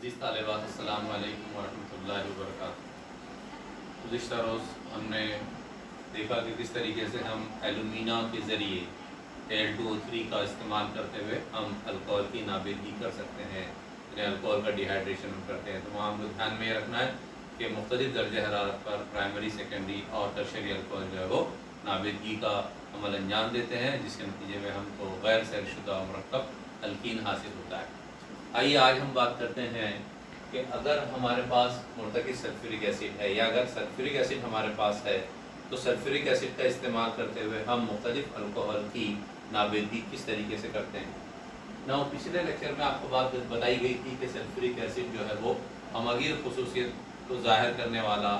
अज़ीज़ तालिबात अस्सलामु अलैकुम वरहमतुल्लाहि वबरकातुहू। गुज़िश्ता रोज़ हमने देखा कि किस तरीके से हम एलुमिना के ज़रिए Al2O3 का इस्तेमाल करते हुए हम अल्कोहल की नाबेदगी कर सकते हैं, यानी अल्कोहल का डिहाइड्रेशन हम करते हैं। तो वहाँ हमको ध्यान में रखना है कि मुख्तलिफ़ दर्जे हरारत पर प्राइमरी, सेकेंडरी और टर्शरी अल्कोहल जो है वो नाबेदगी का अमल अंजाम देते हैं, जिसके नतीजे में हमको गैर सैरशुदा मरकब अल्कीन हासिल होता है। आइए आज हम बात करते हैं कि अगर हमारे पास मुर्तकिज़ सल्फ्यूरिक एसिड है या अगर सल्फ्यूरिक एसिड हमारे पास है तो सल्फ्यूरिक एसिड का इस्तेमाल करते हुए हम मुख्तलिफ़ अल्कोहल की नाबेदगी किस तरीके से करते हैं। ना पिछले लेक्चर में आपको बात बताई गई थी कि सल्फ्यूरिक एसिड जो है वो हमगीर खुसूसियत को ज़ाहिर करने वाला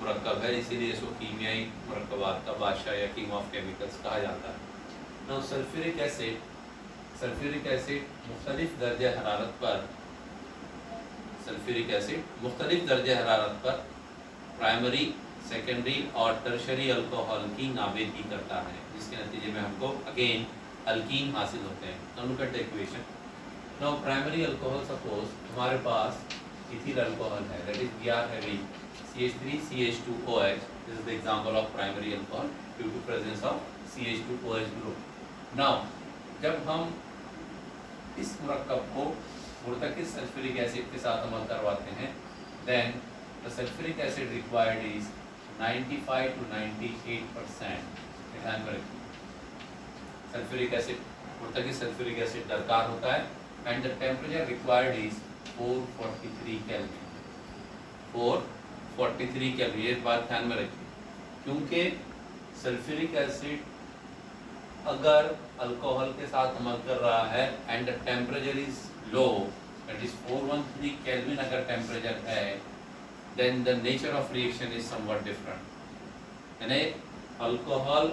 मरकब है, इसीलिए इसको कीमियाई मरकबात का बादशाह या किंग ऑफ केमिकल्स कहा जाता है। ना सल्फ्यूरिक एसिड मुख्तलिफ़ दर्जे हरारत पर प्राइमरी, सेकेंडरी और टर्शरी अल्कोहल की नाबेदगी करता है, जिसके नतीजे में हमको अगेन अल्कीन हासिल होते हैं। तो look at the equation. Now primary alcohol, suppose हमारे पास इथिल अल्कोहल है, that is we are having CH3CH2OH. This is the example of primary alcohol due to presence of CH2OH group. Now जब हम इस मरकब को मुर्तकिज़ सल्फ्यूरिक एसिड के साथ अमल करवाते हैं, then the sulphuric acid required is 95 to 98%। ध्यान में रखिए, सल्फ्यूरिक एसिड, मुर्तकिज़ सल्फ्यूरिक एसिड दरकार होता है and the temperature required is 443 kelvin. 443 kelvin, ये बात ध्यान में रखिए, क्योंकि सल्फ्यूरिक एसिड अगर अल्कोहल के साथ अमल कर रहा है and the temperature is low, that is 413 kelvin अगर टेम्परेचर है, then the nature of reaction is somewhat different. यानी अल्कोहल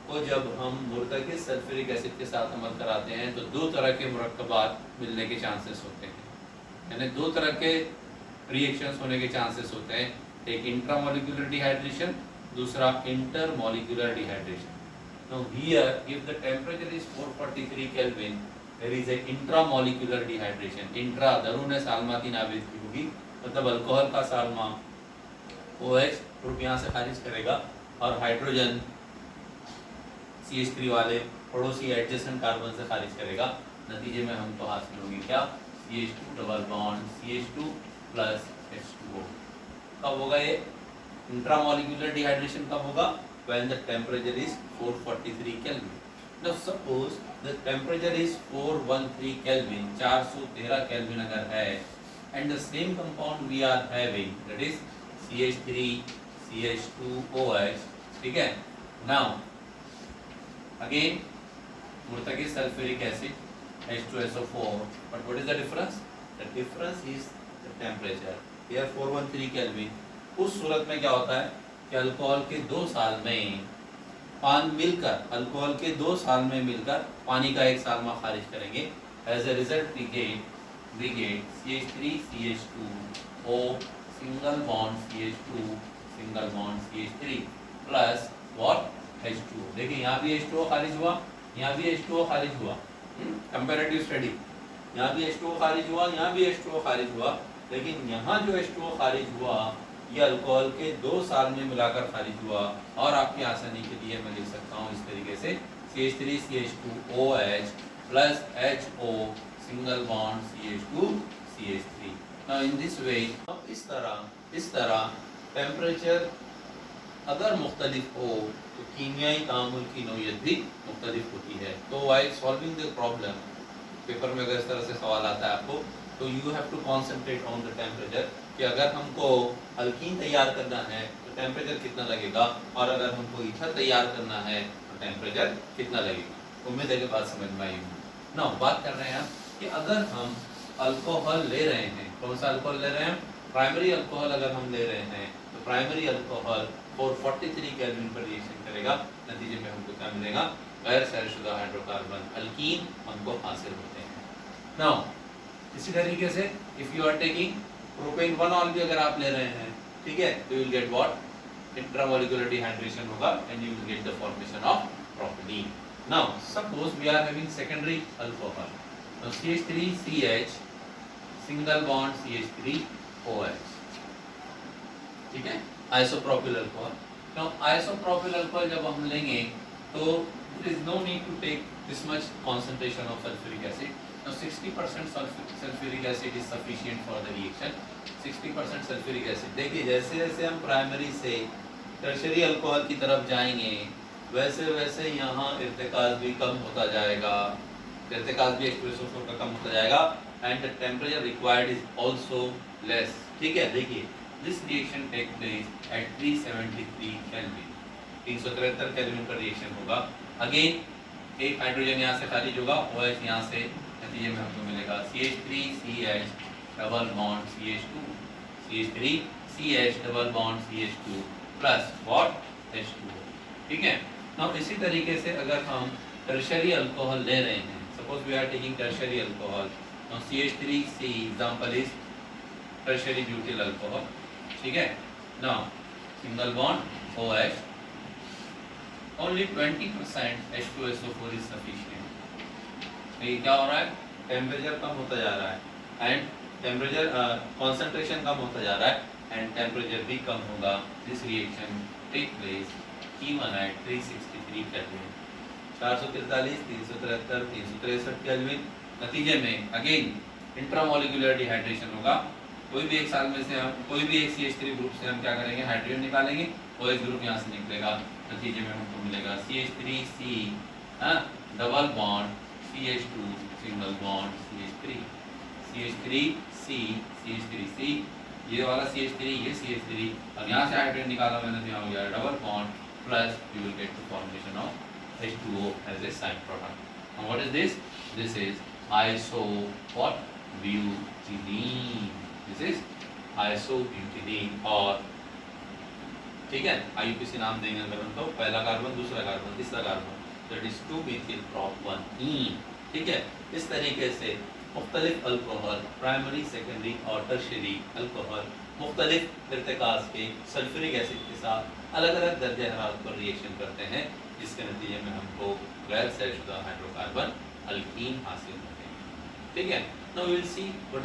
को जब हम मुर्तकिज़ सल्फ्यूरिक एसिड के साथ अमल कराते हैं तो दो तरह के मुरक्कबात मिलने के चांसेस होते हैं, यानी दो तरह के रिएक्शंस होने के चांसेस होते हैं, एक इंट्रामोलिकुलर डिहाइड्रेशन, दूसरा intermolecular dehydration. Now here, if the temperature is 443 Kelvin, there is a intramolecular dehydration. Intra दरून सालमा की नाबेदगी होगी, मतलब अल्कोहल का सालमा OH ग्रुप यहाँ से खारिज करेगा और हाइड्रोजन CH3 वाले पड़ोसी एडजेसेंट कार्बन से खारिज करेगा। नतीजे में हमको हासिल होगी क्या? CH2 double bond CH2 plus H2O। कब होगा ये इंट्रामोलिकुलर डिहाइड्रेशन? कब होगा? when the temperature is 443 Kelvin. Now suppose the temperature is 413 Kelvin, 413 Kelvin अगर है, and the same compound we are having, that is CH3 CH2OH, ठीक है। Now again मुर्तकिज़ sulphuric acid H2SO4, but what is the difference? The difference is the temperature. Here 413 Kelvin। उस सूरत में क्या होता है कि अल्कोहल के 2 साल में अल्कोहल के 2 साल में मिलकर पानी का एक सालमा खारिज करेंगे। As a result we get CH3CH2O single bond CH2 single bond CH3 plus what H2O। देखिए यहाँ भी H2O खारिज हुआ, यहाँ भी H2O खारिज हुआ, कंपैरेटिव स्टडी, यहाँ भी H2O खारिज हुआ, यहाँ भी H2O खारिज हुआ, लेकिन यहाँ जो H2O खारिज हुआ ये अल्कोहल के 2 साल में मिलाकर खारिज हुआ। और आपकी आसानी के लिए मैं लिख सकता हूँ इस तरीके से CH3CH2OH plus HO single bond CH2 CH3। Now in this way, इस तरह टेम्परेचर अगर मुख्तलिफ हो तो कीमियाई तामुल की नौयत भी मुख्तलिफ होती है। तो while solving the problem, paper में अगर इस तरह से सवाल आता है आपको, तो you have to concentrate on the temperature कि अगर हमको अल्कीन तैयार करना है तो टेम्परेचर कितना लगेगा, और अगर हमको ईथर तैयार करना है तो टेम्परेचर कितना लगेगा। उम्मीद है कि बात समझ में आई होगी। नाउ बात कर रहे हैं कि अगर हम अल्कोहल ले रहे हैं, कौन सा अल्कोहल ले रहे हैं? प्राइमरी अल्कोहल अगर हम ले रहे हैं तो प्राइमरी अल्कोहल 443 केल्विन पर रिएक्शन करेगा, नतीजे में हमको क्या मिलेगा? गैर सैरशुदा हाइड्रोकार्बन अल्कीन हमको हासिल होते हैं। नाउ इसी तरीके से if you are taking propane 1 भी अगर आप ले रहे हैं, ठीक है, तो you will get what? Intramolecular dehydration होगा and you will get the formation of propylene. Now suppose we are having secondary alcohol, तो CH3CH सिंगल बॉन्ड CH3OH, ठीक है, आइसोप्रोपिल अल्कोहल। तो आइसोप्रोपिल अल्कोहल जब हम लेंगे तो there is no need to take this much concentration of sulfuric acid. Now 60% sulfuric acid is sufficient for the reaction. 60% sulfuric acid, देखिए जैसे जैसे हम प्राइमरी से टर्शरी अल्कोहल की तरफ जाएंगे वैसे वैसे यहाँ इर्तिकाज भी कम होता जाएगा, इर्तिकाज भी H2SO4 का कम होता जाएगा, and the temperature required is also less, ठीक है। देखिए this reaction take place at 373 kelvin, 373 kelvin पर रिएक्शन होगा। अगेन एक हाइड्रोजन यहाँ से खारिज होगा, OH यहाँ से, नतीजे में हमको मिलेगा CH3CH double bond CH2, CH3CH double bond CH2 plus what H2O, ठीक है। now इसी तरीके से अगर हम टर्शरी अल्कोहल ले रहे हैं, suppose we are taking tertiary alcohol, now CH3C example is tertiary butyl alcohol, ठीक है। now single bond OH, only 20% H2SO4 is sufficient। ये क्या हो रहा है, टेम्परेचर कम होता जा रहा है एंड टेम्परेचर कंसंट्रेशन कम होता जा रहा है एंड टेम्परेचर भी कम होगा। This reaction take place even at 363 kelvin, 443, 373, 363 kelvin. नतीजे में अगेन इंट्रामोलिकुलर डिहाइड्रेशन होगा। कोई भी एक साल में से हम कोई भी एक CH3 ग्रुप से हम क्या करेंगे, हाइड्रोजन निकालेंगे, OH ग्रुप यहाँ से निकलेगा, नतीजे में हमको मिलेगा CH3C double bond CH2 single bond CH3, CH3C CH3C, ये वाला CH3 ये CH3, और यहाँ से हाइड्रोजन निकाला मैंने तो यहाँ हो गया double bond plus you will get the formation of H2O as a side product. Now what is this? This is iso what? Butylene. This is isobutylene, और ठीक है IUPAC नाम देंगे अगर हम, तो पहला कार्बन, दूसरा कार्बन, तीसरा कार्बन, that is 2-methyl-prop-1-ene, ठीक है। इस तरीके से मुख्तलिफ अल्कोहल प्राइमरी, सेकेंडरी और टर्शरी अल्कोहल मुख्तलिफ इर्तिकाज के सल्फ्यूरिक एसिड के साथ अलग अलग दर्जे हरारत पर रिएक्शन करते हैं, जिसके नतीजे में हमको गैर तयशुदा हाइड्रोकार्बन अल्कीन हासिल होते हैं, ठीक है। Now we will see what